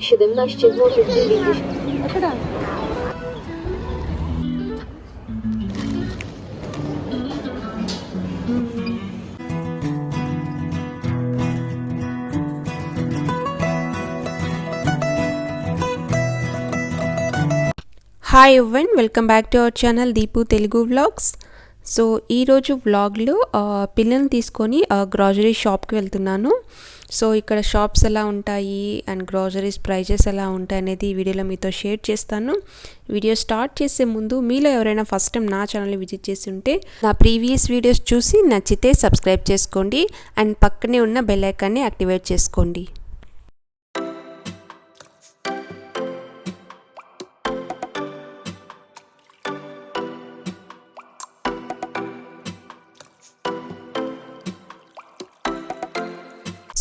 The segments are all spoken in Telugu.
17 zł 90. ఎక్కడ? Hi everyone, welcome back to our channel Deepu Telugu vlogs. So ఈరోజు వ్లాగ్లో పిల్లల్ని తీసుకొని గ్రాసరీ షాప్కి వెళ్తున్నాను. సో ఇక్కడ షాప్స్ ఎలా ఉంటాయి అండ్ గ్రాసరీస్ ప్రైజెస్ ఎలా ఉంటాయి అనేది ఈ వీడియోలో మీతో షేర్ చేస్తాను. వీడియో స్టార్ట్ చేసే ముందు మీలో ఎవరైనా ఫస్ట్ టైం నా ఛానల్ని విజిట్ చేసి ఉంటే నా ప్రీవియస్ వీడియోస్ చూసి నచ్చితే సబ్స్క్రైబ్ చేసుకోండి అండ్ పక్కనే ఉన్న బెల్ ఐకాన్ని యాక్టివేట్ చేసుకోండి.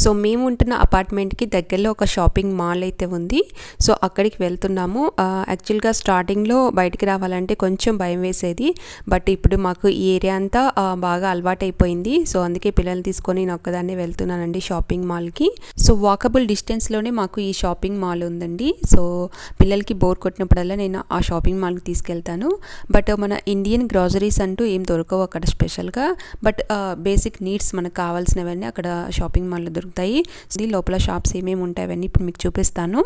సో మేము ఉంటున్న అపార్ట్మెంట్కి దగ్గరలో ఒక షాపింగ్ మాల్ అయితే ఉంది. సో అక్కడికి వెళ్తున్నాము. యాక్చువల్గా స్టార్టింగ్లో బయటికి రావాలంటే కొంచెం భయం వేసేది, బట్ ఇప్పుడు మాకు ఈ ఏరియా అంతా బాగా అలవాటైపోయింది. సో అందుకే పిల్లల్ని తీసుకొని నేను ఒక్కదాన్నే వెళ్తున్నానండి షాపింగ్ మాల్కి. సో వాకబుల్ డిస్టెన్స్లోనే మాకు ఈ షాపింగ్ మాల్ ఉందండి. సో పిల్లలకి బోర్ కొట్టినప్పుడల్లా నేను ఆ షాపింగ్ మాల్కి తీసుకెళ్తాను. బట్ మన ఇండియన్ గ్రాసరీస్ అంటూ ఏం దొరకవు అక్కడ స్పెషల్గా, బట్ బేసిక్ నీడ్స్ మనకు కావాల్సినవన్నీ అక్కడ షాపింగ్ మాల్లో దొరుకుతాయి. ఇది లోపల షాప్స్ ఏమేమి ఉంటాయి అవన్నీ ఇప్పుడు మీకు చూపిస్తాను.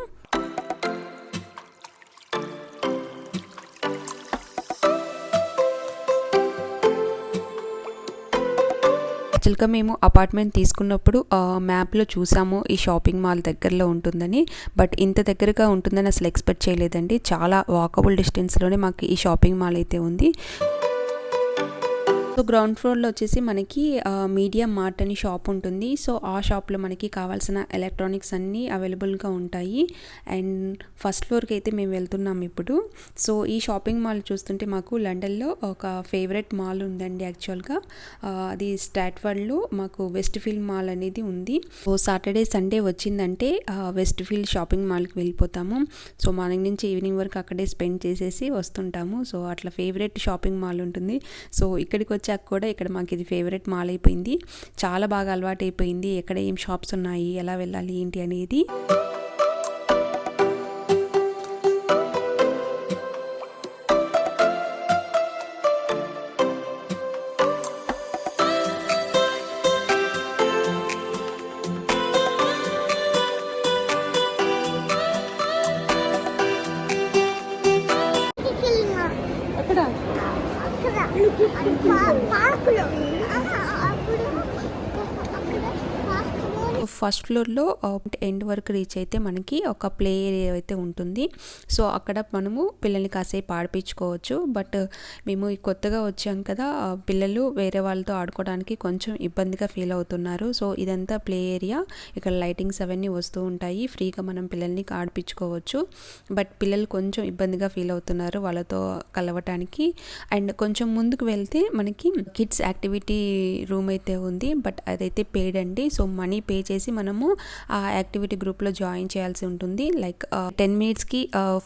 యాక్చువల్గా మేము అపార్ట్మెంట్ తీసుకున్నప్పుడు మ్యాప్లో చూసాము ఈ షాపింగ్ మాల్ దగ్గరలో ఉంటుందని, బట్ ఇంత దగ్గరగా ఉంటుందని అసలు ఎక్స్పెక్ట్ చేయలేదండి. చాలా వాకబుల్ డిస్టెన్స్లోనే మాకు ఈ షాపింగ్ మాల్ అయితే ఉంది. సో గ్రౌండ్ ఫ్లోర్లో వచ్చేసి మనకి మీడియా మార్ట్ అని షాప్ ఉంటుంది. సో ఆ షాప్లో మనకి కావాల్సిన ఎలక్ట్రానిక్స్ అన్నీ అవైలబుల్గా ఉంటాయి. అండ్ ఫస్ట్ ఫ్లోర్కి అయితే మేము వెళ్తున్నాం ఇప్పుడు. సో ఈ షాపింగ్ మాల్ చూస్తుంటే మాకు లండన్లో ఒక ఫేవరెట్ మాల్ ఉందండి. యాక్చువల్గా అది స్టాట్ఫర్డ్లో మాకు వెస్ట్ ఫీల్డ్ మాల్ అనేది ఉంది. సో సాటర్డే సండే వచ్చిందంటే వెస్ట్ ఫీల్డ్ షాపింగ్ మాల్కి వెళ్ళిపోతాము. సో మార్నింగ్ నుంచి ఈవినింగ్ వరకు అక్కడే స్పెండ్ చేసేసి వస్తుంటాము. సో అట్లా ఫేవరెట్ షాపింగ్ మాల్ ఉంటుంది. సో ఇక్కడికి వచ్చాక కూడా ఇక్కడ మాకు ఇది ఫేవరెట్ మాల్ అయిపోయింది. చాలా బాగా అలవాటు అయిపోయింది ఎక్కడ ఏం షాప్స్ ఉన్నాయి, ఎలా వెళ్ళాలి ఏంటి అనేది. ఫస్ట్ ఫ్లోర్లో ఎండ్ వరకు రీచ్ అయితే మనకి ఒక ప్లే ఏరియా అయితే ఉంటుంది. సో అక్కడ మనము పిల్లల్ని కాసేపు ఆడిపించుకోవచ్చు. బట్ మేము కొత్తగా వచ్చాం కదా, పిల్లలు వేరే వాళ్ళతో ఆడుకోవడానికి కొంచెం ఇబ్బందిగా ఫీల్ అవుతున్నారు. సో ఇదంతా ప్లే ఏరియా, ఇక్కడ లైటింగ్స్ అవన్నీ వస్తూ ఉంటాయి, ఫ్రీగా మనం పిల్లల్ని ఆడిపించుకోవచ్చు. బట్ పిల్లలు కొంచెం ఇబ్బందిగా ఫీల్ అవుతున్నారు వాళ్ళతో కలవటానికి. అండ్ కొంచెం ముందుకు వెళ్తే మనకి కిడ్స్ యాక్టివిటీ రూమ్ అయితే ఉంది, బట్ అదైతే పెయిడ్ అండి. సో మనీ పే చేసి మనము ఆ యాక్టివిటీ గ్రూప్లో జాయిన్ చేయాల్సి ఉంటుంది. లైక్ 10 మినిట్స్కి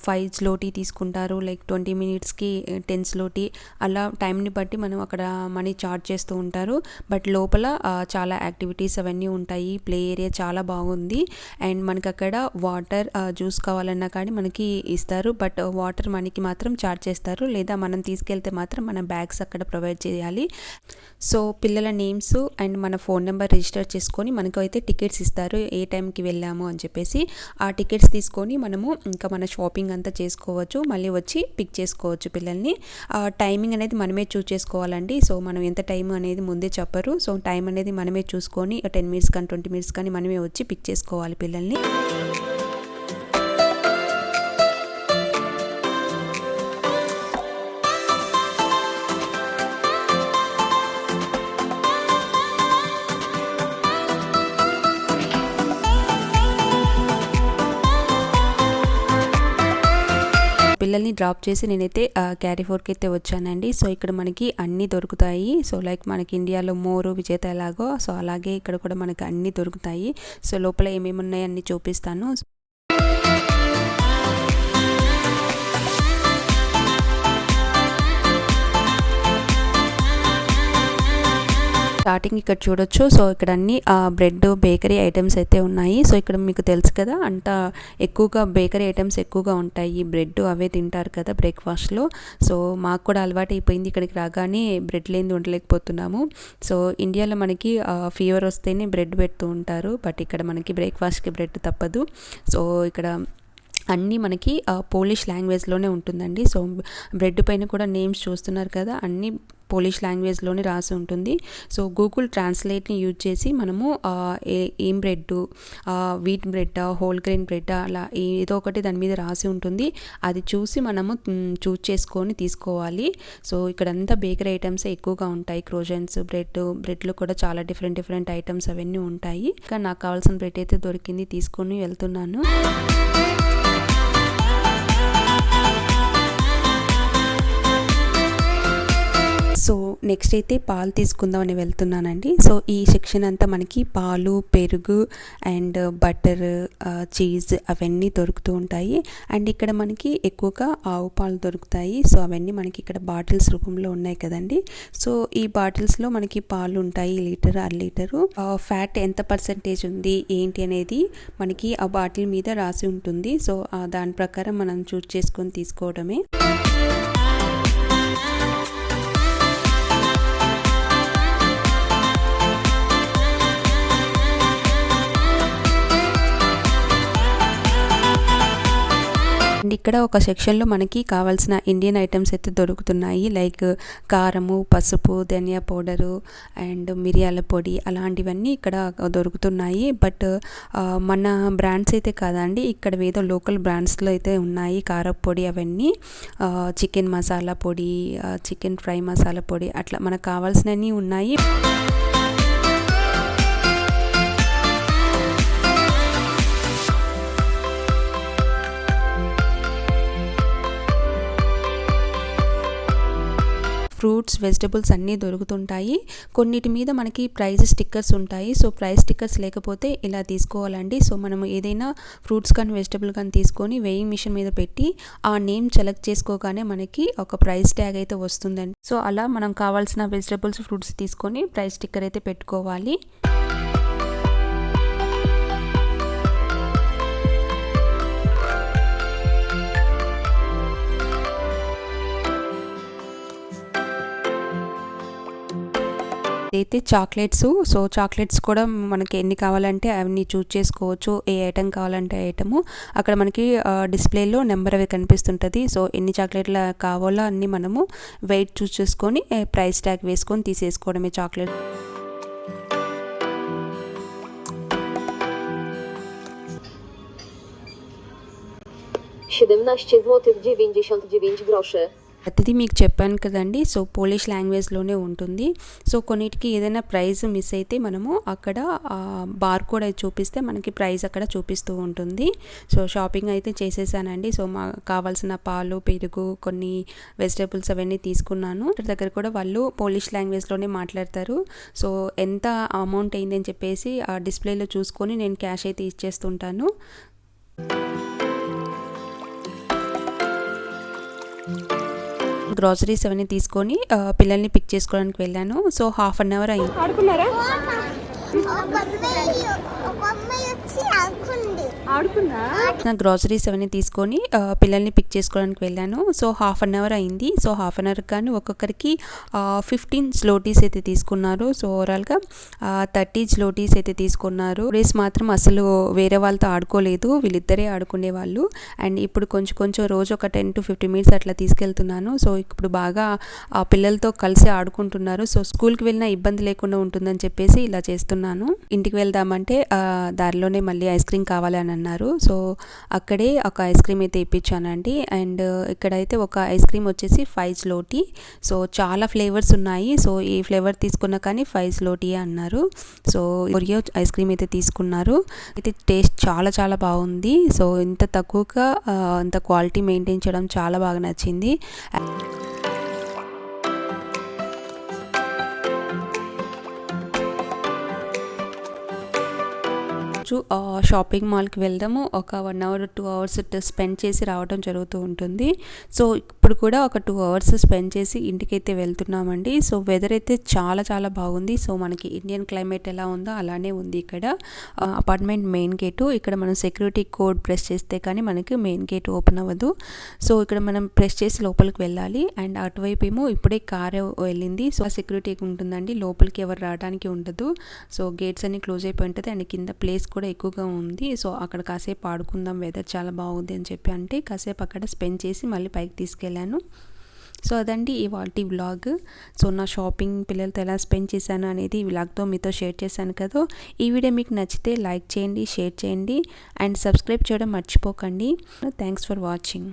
5 స్లోటీ తీసుకుంటారు, లైక్ 20 మినిట్స్కి 10 స్లోటీ, అలా టైంని బట్టి మనం అక్కడ మనీ చార్జ్ చేస్తూ ఉంటారు. బట్ లోపల చాలా యాక్టివిటీస్ అవన్నీ ఉంటాయి. ప్లే ఏరియా చాలా బాగుంది. అండ్ మనకి అక్కడ వాటర్ జ్యూస్ కావాలన్నా కానీ మనకి ఇస్తారు, బట్ వాటర్ మనకి మాత్రం చార్జ్ చేస్తారు, లేదా మనం తీసుకెళ్తే మాత్రం మన బ్యాగ్స్ అక్కడ ప్రొవైడ్ చేయాలి. సో పిల్లల నేమ్స్ అండ్ మన ఫోన్ నెంబర్ రిజిస్టర్ చేసుకొని మనకు అయితే టికెట్స్ ఇస్తారు, ఏ టైంకి వెళ్ళాము అని చెప్పేసి. ఆ టికెట్స్ తీసుకొని మనము ఇంకా మన షాపింగ్ అంతా చేసుకోవచ్చు, మళ్ళీ వచ్చి పిక్ చేసుకోవచ్చు పిల్లల్ని. టైమింగ్ అనేది మనమే చూస్ చేసుకోవాలండి. సో మనం ఎంత టైం అనేది ముందే చెప్పరు. సో టైం అనేది మనమే చూసుకొని 10 మినిట్స్ కానీ 20 మినిట్స్ కానీ మనమే వచ్చి పిక్ చేసుకోవాలి పిల్లల్ని. పిల్లల్ని డ్రాప్ చేసి నేనైతే క్యారీ ఫోర్కి అయితే వచ్చానండి. సో ఇక్కడ మనకి అన్నీ దొరుకుతాయి. సో లైక్ మనకి ఇండియాలో మోరు విజేత ఎలాగో, సో అలాగే ఇక్కడ కూడా మనకి అన్నీ దొరుకుతాయి. సో లోపల ఏమేమి ఉన్నాయో అన్నీ చూపిస్తాను. స్టార్టింగ్ ఇక్కడ చూడొచ్చు. సో ఇక్కడ అన్ని బ్రెడ్ బేకరీ ఐటమ్స్ అయితే ఉన్నాయి. సో ఇక్కడ మీకు తెలుసు కదా, అంత ఎక్కువగా బేకరీ ఐటమ్స్ ఎక్కువగా ఉంటాయి. బ్రెడ్ అవే తింటారు కదా బ్రేక్ఫాస్ట్లో. సో మాకు కూడా అలవాటు అయిపోయింది, ఇక్కడికి రాగానే బ్రెడ్ లేనిది ఉండలేకపోతున్నాము. సో ఇండియాలో మనకి ఫీవర్ వస్తేనే బ్రెడ్ పెడుతూ ఉంటారు, బట్ ఇక్కడ మనకి బ్రేక్ఫాస్ట్కి బ్రెడ్ తప్పదు. సో ఇక్కడ అన్నీ మనకి పోలిష్ లాంగ్వేజ్లోనే ఉంటుందండి. సో బ్రెడ్ పైన కూడా నేమ్స్ చూస్తున్నారు కదా, అన్నీ పోలిష్ లాంగ్వేజ్లోనే రాసి ఉంటుంది. సో గూగుల్ ట్రాన్స్లేట్ని యూజ్ చేసి మనము ఏం bread, wheat bread, whole grain bread, అలా ఏదో ఒకటి దాని మీద రాసి ఉంటుంది. అది చూసి మనము చూజ్ చేసుకొని తీసుకోవాలి. సో ఇక్కడంతా బేకరీ ఐటమ్స్ ఎక్కువగా ఉంటాయి. క్రోజన్స్, బ్రెడ్లో కూడా చాలా డిఫరెంట్ ఐటమ్స్ అవన్నీ ఉంటాయి. ఇంకా నాకు కావాల్సిన బ్రెడ్ అయితే దొరికింది, తీసుకొని వెళ్తున్నాను. సో నెక్స్ట్ అయితే పాలు తీసుకుందామని వెళ్తున్నానండి. సో ఈ సెక్షన్ అంతా మనకి పాలు, పెరుగు అండ్ బటర్, చీజ్ అవన్నీ దొరుకుతూ ఉంటాయి. అండ్ ఇక్కడ మనకి ఎక్కువగా ఆవు పాలు దొరుకుతాయి. సో అవన్నీ మనకి ఇక్కడ బాటిల్స్ రూపంలో ఉన్నాయి కదండి. సో ఈ బాటిల్స్లో మనకి పాలు ఉంటాయి, లీటర్, అర లీటరు. ఫ్యాట్ ఎంత పర్సెంటేజ్ ఉంది ఏంటి అనేది మనకి ఆ బాటిల్ మీద రాసి ఉంటుంది. సో దాని ప్రకారం మనం చూస్ చేసుకొని తీసుకోవడమే. అండ్ ఇక్కడ ఒక సెక్షన్లో మనకి కావాల్సిన ఇండియన్ ఐటమ్స్ అయితే దొరుకుతున్నాయి. లైక్ కారము, పసుపు, ధనియా పౌడరు అండ్ మిరియాల పొడి, అలాంటివన్నీ ఇక్కడ దొరుకుతున్నాయి. బట్ మన బ్రాండ్స్ అయితే కాదండి, ఇక్కడ ఏదో లోకల్ బ్రాండ్స్లో అయితే ఉన్నాయి కారపొడి అవన్నీ. చికెన్ మసాలా పొడి, చికెన్ ఫ్రై మసాలా పొడి, అట్లా మనకు కావాల్సినవి ఉన్నాయి. ఫ్రూట్స్, వెజిటబుల్స్ అన్నీ దొరుకుతుంటాయి. కొన్నిటి మీద మనకి ప్రైస్ స్టిక్కర్స్ ఉంటాయి. సో ప్రైస్ స్టిక్కర్స్ లేకపోతే ఇలా తీసుకోవాలండి. సో మనము ఏదైనా ఫ్రూట్స్ కానీ వెజిటబుల్ కానీ తీసుకొని వెయింగ్ మిషన్ మీద పెట్టి ఆ నేమ్ సెలెక్ట్ చేసుకోగానే మనకి ఒక ప్రైస్ ట్యాగ్ అయితే వస్తుందండి. సో అలా మనం కావాల్సిన వెజిటబుల్స్, ఫ్రూట్స్ తీసుకొని ప్రైస్ స్టిక్కర్ అయితే పెట్టుకోవాలి. అయితే చాక్లెట్స్. సో చాక్లెట్స్ కూడా మనకి ఎన్ని కావాలంటే అవన్నీ చూస్ చేసుకోవచ్చు. ఏ ఐటమ్ కావాలంటే ఐటము అక్కడ మనకి డిస్ప్లేలో నెంబర్ అవి కనిపిస్తుంటుంది. సో ఎన్ని చాక్లెట్లు కావాలో అన్నీ మనము వెయిట్ చూస్ చేసుకొని ప్రైస్ ట్యాగ్ వేసుకొని తీసేసుకోవడమే చాక్లెట్. $17,99. ప్రతిదీ మీకు చెప్పాను కదండి. సో పోలిష్ లాంగ్వేజ్లోనే ఉంటుంది. సో కొన్నిటికి ఏదైనా ప్రైస్ మిస్ అయితే మనము అక్కడ బార్ కోడ్ అయితే చూపిస్తే మనకి ప్రైస్ అక్కడ చూపిస్తూ ఉంటుంది. సో షాపింగ్ అయితే చేసేసానండి. సో మాకు కావాల్సిన పాలు, పెరుగు, కొన్ని వెజిటేబుల్స్ అవన్నీ తీసుకున్నాను. దగ్గర కూడా వాళ్ళు పోలిష్ లాంగ్వేజ్లోనే మాట్లాడతారు. సో ఎంత అమౌంట్ అయిందని చెప్పేసి ఆ డిస్ప్లేలో చూసుకొని నేను క్యాష్ అయితే ఇచ్చేస్తుంటాను. గ్రాసరీస్ అవన్నీ తీసుకొని పిల్లల్ని పిక్ చేసుకోవడానికి వెళ్ళాను. సో హాఫ్ అన్ అవర్ అయింది. గ్రాసరీస్ అవన్నీ తీసుకొని పిల్లల్ని పిక్ చేసుకోవడానికి వెళ్ళాను. సో హాఫ్ అన్ అవర్ అయింది. సో హాఫ్ అన్ అవర్ కానీ ఒక్కొక్కరికి 15 స్లోటీస్ అయితే తీసుకున్నారు. సో ఓవరాల్గా 30 స్లోటీస్ అయితే తీసుకున్నారు. రేస్ మాత్రం అసలు వేరే వాళ్ళతో ఆడుకోలేదు, వీళ్ళిద్దరే ఆడుకునే వాళ్ళు. అండ్ ఇప్పుడు కొంచెం రోజు ఒక 10 to 15 మినిట్స్ అట్లా తీసుకెళ్తున్నాను. సో ఇప్పుడు బాగా పిల్లలతో కలిసి ఆడుకుంటున్నారు. సో స్కూల్కి వెళ్ళినా ఇబ్బంది లేకుండా ఉంటుందని చెప్పేసి ఇలా చేస్తున్నాను. ఇంటికి వెళ్దామంటే దారిలోనే మళ్ళీ ఐస్ క్రీమ్ కావాలని అన్నారు. సో అక్కడే ఒక ఐస్ క్రీమ్ అయితే ఇప్పించానండి. అండ్ ఇక్కడైతే ఒక ఐస్ క్రీమ్ వచ్చేసి 5 స్లోటీ. సో చాలా ఫ్లేవర్స్ ఉన్నాయి. సో ఈ ఫ్లేవర్ తీసుకున్నా కానీ 5 స్లోటీ అన్నారు. సో ఒరియో ఐస్ క్రీమ్ అయితే తీసుకున్నారు. అయితే టేస్ట్ చాలా బాగుంది. సో ఇంత తక్కువగా అంత క్వాలిటీ మెయింటైన్ చేయడం చాలా బాగా నచ్చింది. షాపింగ్ మాల్కి వెళ్దాము, ఒక 1 అవర్ 2 అవర్స్ స్పెండ్ చేసి రావడం జరుగుతూ ఉంటుంది. సో ఇప్పుడు కూడా ఒక 2 అవర్స్ స్పెండ్ చేసి ఇంటికైతే వెళ్తున్నామండి. సో వెదర్ అయితే చాలా చాలా బాగుంది. సో మనకి ఇండియన్ క్లైమేట్ ఎలా ఉందో అలానే ఉంది ఇక్కడ. అపార్ట్మెంట్ మెయిన్ గేటు, ఇక్కడ మనం సెక్యూరిటీ కోడ్ ప్రెస్ చేస్తే కానీ మనకి మెయిన్ గేట్ ఓపెన్ అవ్వదు. సో ఇక్కడ మనం ప్రెస్ చేసి లోపలికి వెళ్ళాలి. అండ్ అటువైపు ఏమో ఇప్పుడే కార్ వెళ్ళింది. సో సెక్యూరిటీ ఉంటుందండి, లోపలికి ఎవరు రావడానికి ఉండదు. సో గేట్స్ అన్ని క్లోజ్ అయిపోయి ఉంటుంది. అండ్ కింద ప్లేస్ కూడా ఎక్కువగా ఉంది. సో అక్కడ కాసేపు ఆడుకుందాం, వెదర్ చాలా బాగుంది అని చెప్పి అంటే కాసేపు అక్కడ స్పెండ్ చేసి మళ్ళీ పైకి తీసుకెళ్ళాను. సో అదండి ఇవాల్టి వ్లాగ్. సో నా షాపింగ్ పిల్లలతో ఎలా స్పెండ్ చేశాను అనేది ఈ వ్లాగ్తో మీతో షేర్ చేశాను కదా. ఈ వీడియో మీకు నచ్చితే లైక్ చేయండి, షేర్ చేయండి అండ్ సబ్స్క్రైబ్ చేయడం మర్చిపోకండి. Thanks for watching.